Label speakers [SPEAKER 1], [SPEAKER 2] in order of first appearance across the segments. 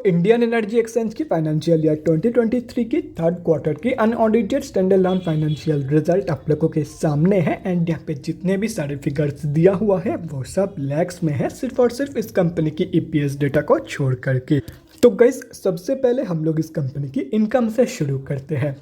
[SPEAKER 1] Indian energy exchange की financial year 2023 की third quarter की अनऑडिटेड स्टैंडअलोन फाइनेंशियल रिजल्ट आप लोगों के सामने है। एंड यहाँ पे जितने भी सारे फिगर्स दिया हुआ है वो सब लैक्स में है, सिर्फ और सिर्फ इस कंपनी की ईपीएस डेटा को छोड़ करके। तो गाइस सबसे पहले हम लोग इस कंपनी की इनकम से शुरू करते हैं।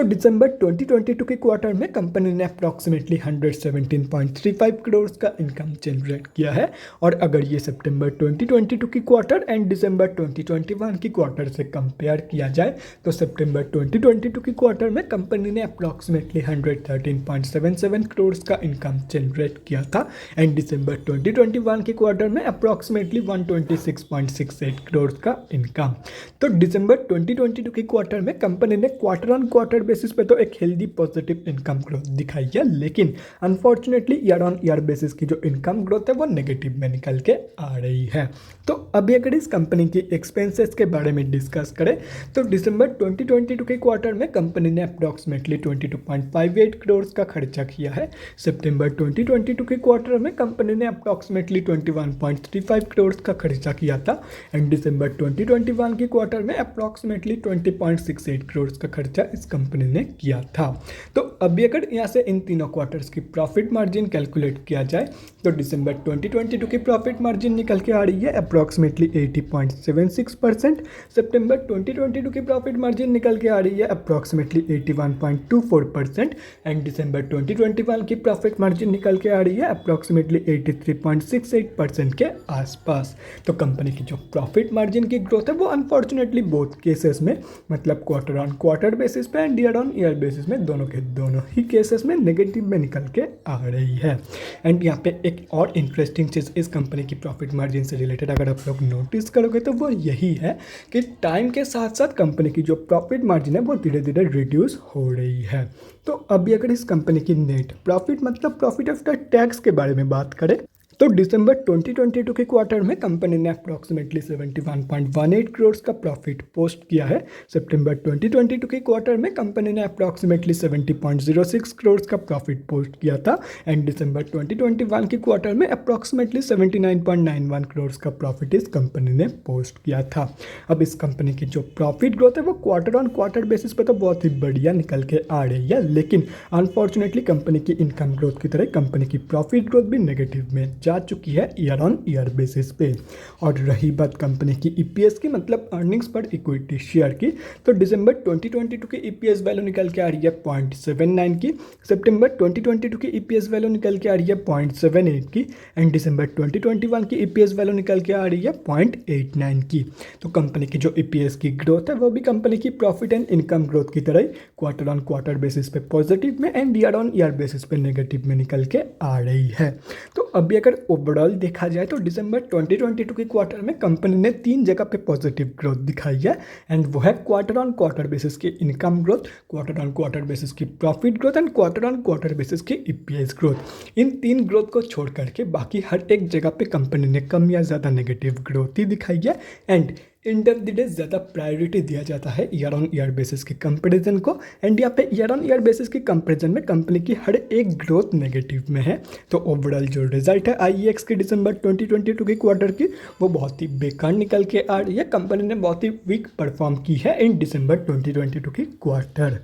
[SPEAKER 1] दिसंबर 2022 के क्वार्टर में कंपनी ने अप्रॉक्सीमेटली 117.35 करोड़ का इनकम जनरेट किया है। और अगर ये सितंबर 2022 की क्वार्टर एंड दिसंबर 2021 की क्वार्टर से कंपेयर किया जाए तो सितंबर 2022 की क्वार्टर में कंपनी ने अप्रॉक्सीमेटली 113.77 करोड़ का इनकम जनरेट किया था। एंड दिसंबर 2021 की क्वार्टर में अप्रॉक्सीमेटली 126.68 करोड़ का इनकम। तो दिसंबर 2022 की क्वार्टर में कंपनी ने क्वार्टर ऑन क्वार्टर बेसिस पे तो एक हेल्दी पॉजिटिव इनकम ग्रोथ दिखाई है, लेकिन unfortunately year on year basis की जो इनकम ग्रोथ है वो नेगेटिव में निकल के आ रही है। तो अभी अगर इस कंपनी की एक्सपेंसेस के बारे में डिस्कस करें तो दिसंबर 2022 के क्वार्टर में कंपनी ने अप्रॉक्सीमेटली 22.58 करोड़ का खर्चा किया है। सितंबर 2022 के क्वार्टर में कंपनी ने अप्रॉक्सीमेटली 21.35 करोड़ का खर्चा किया था। एंड दिसंबर 2021 के क्वार्टर में अप्रॉक्सीमेटली 20.68 करोड़ का खर्चा इस कंपनी ने किया था। तो अभी अगर यहाँ से इन तीनों क्वार्टर्स की प्रॉफिट मार्जिन कैलकुलेट किया जाए तो दिसंबर 2022 की प्रॉफिट मार्जिन निकल के आ रही है अप्रॉक्सीमेटली 80.76%। सितंबर 2022 की प्रॉफिट मार्जिन निकल के आ रही है अप्रॉक्सीमेटली 81.24%। एंड दिसंबर 2021 की प्रॉफिट मार्जिन निकल के आ रही है अप्रॉक्सीमेटली 83.68% के आसपास। तो कंपनी की जो प्रॉफिट मार्जिन की ग्रोथ है वो अनफॉर्चुनेटली बोथ केसेस में, मतलब क्वार्टर ऑन क्वार्टर बेसिस पे and year on year basis में, दोनों के दोनों ही केसेस में नेगेटिव में निकल के आ रही है। एंड यहाँ पे एक और इंटरेस्टिंग चीज़ इस कंपनी की प्रॉफिट मार्जिन से रिलेटेड अगर आप लोग नोटिस करोगे तो वो यही है कि टाइम के साथ साथ कंपनी की जो प्रॉफिट मार्जिन है वो धीरे धीरे रिड्यूस हो रही है। तो अभी अगर इस कंपनी की नेट प्रॉफिट मतलब प्रॉफिट आफ्टर टैक्स के बारे में बात करें तो दिसंबर 2022 के क्वार्टर में कंपनी ने अप्रॉक्सीमेटली 71.18 करोड़ का प्रॉफिट पोस्ट किया है। सितंबर 2022 के क्वार्टर में कंपनी ने अप्रॉक्सीमेटली 70.06 करोड़ का प्रॉफिट पोस्ट किया था। एंड दिसंबर 2021 के क्वार्टर में अप्रॉक्सीमेटली 79.91 करोड़ का प्रॉफिट इस कंपनी ने पोस्ट किया था। अब इस कंपनी की जो प्रॉफिट ग्रोथ है वो क्वार्टर ऑन क्वार्टर बेसिस पे तो बहुत ही बढ़िया निकल के आ रही है, लेकिन अनफॉर्चुनेटली कंपनी की इनकम ग्रोथ की तरह कंपनी की प्रॉफिट ग्रोथ भी नेगेटिव में जा चुकी है ईयर ऑन ईयर बेसिस पे। और रही बात कंपनी की ईपीएस की मतलब अर्निंग्स पर इक्विटी शेयर की, तो दिसंबर 2022 की ईपीएस वैल्यू निकल के आ रही है 0.79 की। सितंबर 2022 की ईपीएस वैल्यू निकल के आ रही है 0.78 की। एंड दिसंबर 2021 की ईपीएस वैल्यू निकल के आ रही है 0.89 की। तो कंपनी की जो ईपीएस की ग्रोथ है वो भी कंपनी की प्रॉफिट एंड इनकम ग्रोथ की तरह क्वार्टर ऑन क्वार्टर बेसिस पे पॉजिटिव में and year on year basis पे नेगेटिव में निकल के आ रही है। तो अभी अगर ओवरऑल देखा जाए तो दिसंबर 2022 के क्वार्टर में कंपनी ने 3 जगह पे पॉजिटिव ग्रोथ दिखाई है। एंड वो है क्वार्टर ऑन क्वार्टर बेसिस की income growth, quarter on quarter basis की profit growth and quarter on quarter basis की ईपीएस ग्रोथ। इन 3 ग्रोथ को छोड़ करके बाकी हर एक जगह पे कंपनी ने कम या ज़्यादा नेगेटिव ग्रोथ ही दिखाई है। And end of the day ज़्यादा प्रायोरिटी दिया जाता है ईयर ऑन ईयर बेसिस के कंपैरिजन को। एंड यहाँ पे ईयर ऑन ईयर बेसिस के कंपैरिजन में कंपनी की हर एक ग्रोथ नेगेटिव में है। तो ओवरऑल जो रिजल्ट है आईईएक्स के दिसंबर 2022 के क्वार्टर की वो बहुत ही बेकार निकल के आ रही है। कंपनी ने बहुत ही वीक परफॉर्म की है इन दिसंबर 2022 की क्वार्टर।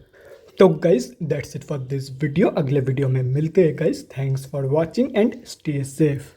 [SPEAKER 1] तो guys that's it for this video. अगले वीडियो में मिलते हैं guys. Thanks for watching and stay safe.